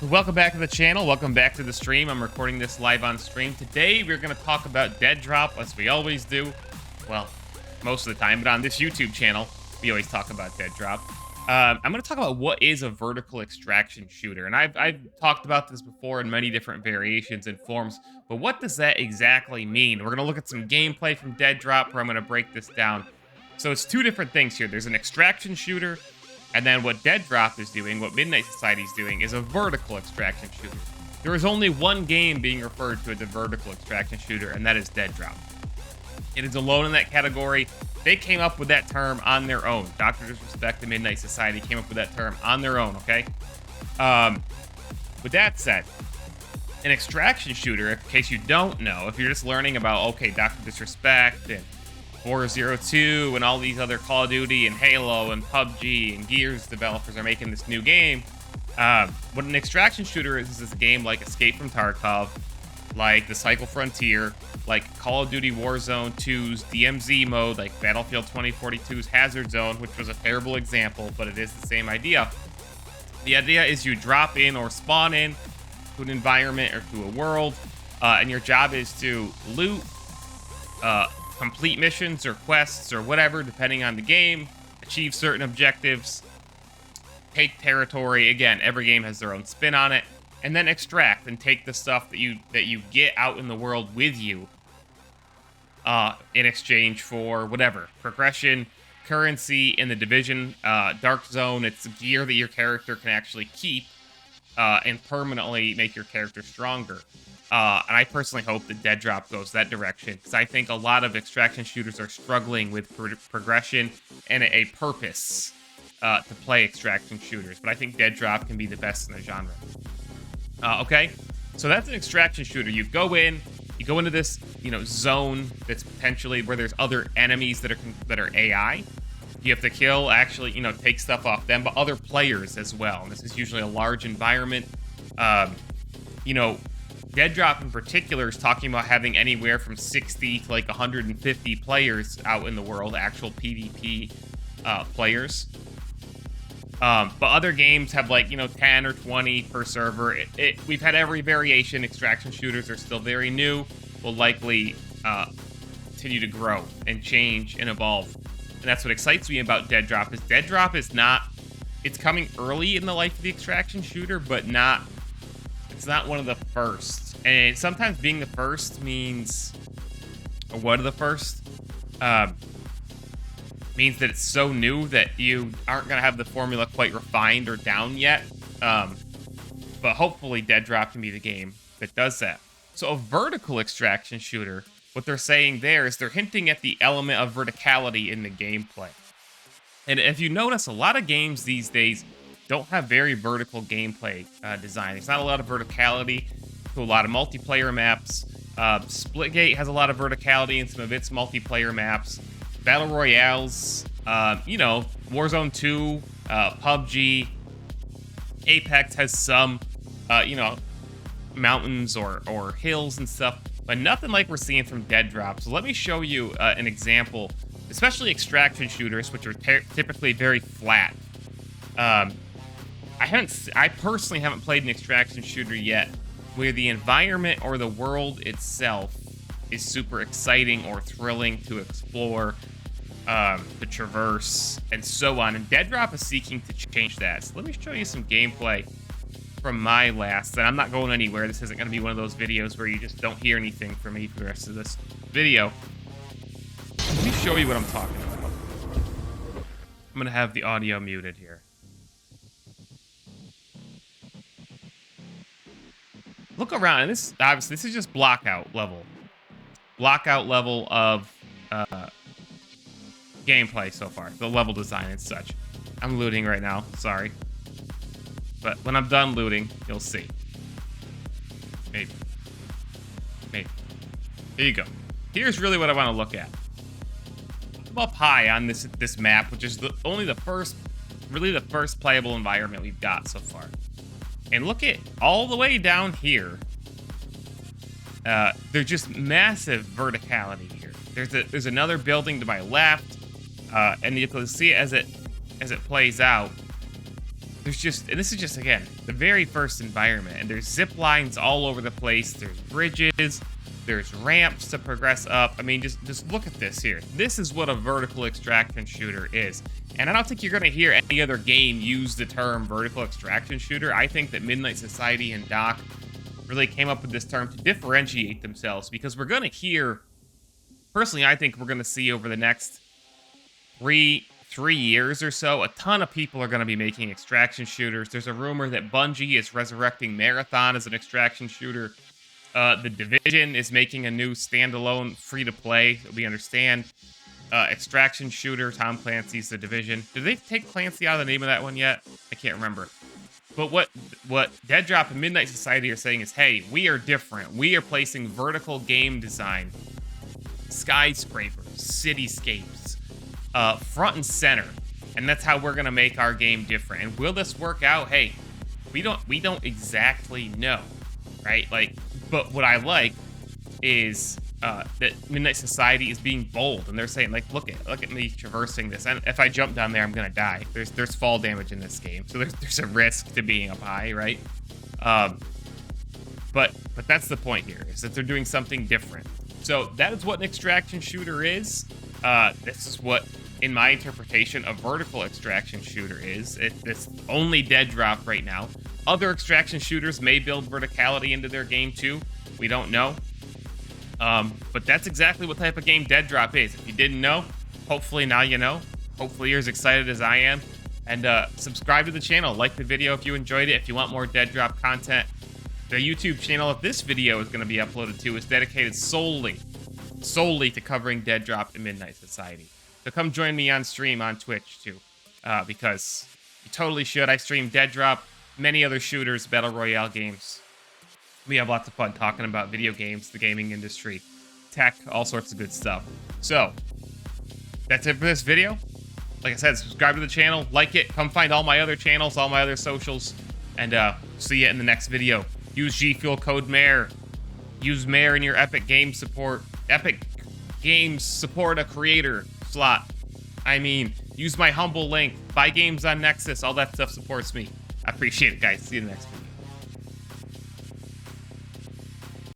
Welcome back to the channel. Welcome back to the stream. I'm recording this live on stream. Today, we're going to talk about Deadrop, as we always do. Well, most of the time, but on this YouTube channel, we always talk about Deadrop. I'm going to talk about what is a vertical extraction shooter. And I've talked about this before in many different variations and forms, but what does that exactly mean? We're going to look at some gameplay from Deadrop, where I'm going to break this down. So it's two different things here. There's an extraction shooter, and then what Deadrop is doing, what Midnight Society is doing, is a vertical extraction shooter. There is only one game being referred to as a vertical extraction shooter, and that is Deadrop. It is alone in that category. They came up with that term on their own. Dr. Disrespect and Midnight Society came up with that term on their own, okay? With that said, an extraction shooter, in case you don't know, if you're just learning about, okay, Dr. Disrespect and 402 and all these other Call of Duty and Halo and PUBG and Gears developers are making this new game. What an extraction shooter is a game like Escape from Tarkov, like the Cycle Frontier, like Call of Duty Warzone 2's DMZ mode, like Battlefield 2042's Hazard Zone, which was a terrible example, but it is the same idea. The idea is you drop in or spawn in to an environment or to a world, and your job is to loot, complete missions or quests or whatever, depending on the game, achieve certain objectives, take territory. Again, every game has their own spin on it, and then extract and take the stuff that you get out in the world with you, in exchange for whatever progression, currency. In the Division, Dark Zone, it's gear that your character can actually keep and permanently make your character stronger. And I personally hope that Deadrop goes that direction, because I think a lot of extraction shooters are struggling with progression and a purpose to play extraction shooters. But I think Deadrop can be the best in the genre. Okay, so that's an extraction shooter. You go into this, zone that's potentially where there's other enemies that are AI. You have to kill, actually, take stuff off them, but other players as well. And this is usually a large environment. Deadrop in particular is talking about having anywhere from 60 to like 150 players out in the world, actual PvP players. But other games have like, 10 or 20 per server. We've had every variation. Extraction shooters are still very new, will likely continue to grow and change and evolve. And that's what excites me about Deadrop, is Deadrop is not, it's coming early in the life of the extraction shooter, but it's not one of the first. And sometimes being the first means, or one of the first, means that it's so new that you aren't going to have the formula quite refined or down yet. But hopefully Deadrop can be the game that does that. So a vertical extraction shooter, what they're saying there is they're hinting at the element of verticality in the gameplay. And if you notice, a lot of games these days don't have very vertical gameplay design. There's not a lot of verticality to a lot of multiplayer maps. Splitgate has a lot of verticality in some of its multiplayer maps. Battle Royales, Warzone 2, PUBG, Apex has some, mountains or hills and stuff, but nothing like we're seeing from Deadrop. So let me show you an example, especially extraction shooters, which are typically very flat. I personally haven't played an extraction shooter yet where the environment or the world itself is super exciting or thrilling to explore, to traverse, and so on. And Deadrop is seeking to change that. So let me show you some gameplay from my last, and I'm not going anywhere. This isn't going to be one of those videos where you just don't hear anything from me for the rest of this video. Let me show you what I'm talking about. I'm going to have the audio muted here. Look around, and this is just blockout level of gameplay so far, the level design and such. I'm looting right now, sorry, but when I'm done looting, you'll see. Maybe. Here you go. Here's really what I want to look at. I'm up high on this map, which is only the first playable environment we've got so far. And look at all the way down here. There's just massive verticality here. There's another building to my left, and you can see it as it plays out. there's just, and this is just, again, the very first environment, and there's zip lines all over the place, there's bridges, there's ramps to progress up. I mean, just look at this here. This is what a vertical extraction shooter is. And I don't think you're going to hear any other game use the term vertical extraction shooter. I think that Midnight Society and Doc really came up with this term to differentiate themselves, because we're going to hear, personally, I think we're going to see over the next three years or so, a ton of people are going to be making extraction shooters. There's a rumor that Bungie is resurrecting Marathon as an extraction shooter. The Division is making a new standalone free-to-play, we understand, extraction shooter. Tom Clancy's The Division. Did they take Clancy out of the name of that one yet? I can't remember. But what Deadrop and Midnight Society are saying is, hey, we are different. We are placing vertical game design, skyscrapers, cityscapes, front and center, and that's how we're gonna make our game different. And will this work out? Hey, we don't exactly know, right? Like, but what I like is that Midnight Society is being bold, and they're saying, like, look at me traversing this, and if I jump down there, I'm gonna die. There's fall damage in this game, so there's a risk to being up high, right? But that's the point here, is that they're doing something different. So that is what an extraction shooter is. This is what, in my interpretation, a vertical extraction shooter is. It's only Deadrop right now. Other extraction shooters may build verticality into their game too. We don't know. But that's exactly what type of game Deadrop is. If you didn't know, hopefully now you know. Hopefully you're as excited as I am. And subscribe to the channel. Like the video if you enjoyed it. If you want more Deadrop content, the YouTube channel that this video is going to be uploaded to is dedicated solely to covering Deadrop and Midnight Society. So come join me on stream on Twitch too, because you totally should. I stream Deadrop, many other shooters, battle royale games. We have lots of fun talking about video games, the gaming industry, tech, all sorts of good stuff. So that's it for this video. Like I said, subscribe to the channel, like it, come find all my other channels, all my other socials, and see you in the next video. Use G Fuel code Mayor. Use Mayor in your Epic Games support. Epic Games support a creator slot. I mean, use my humble link. Buy games on Nexus. All that stuff supports me. I appreciate it, guys. See you in the next video.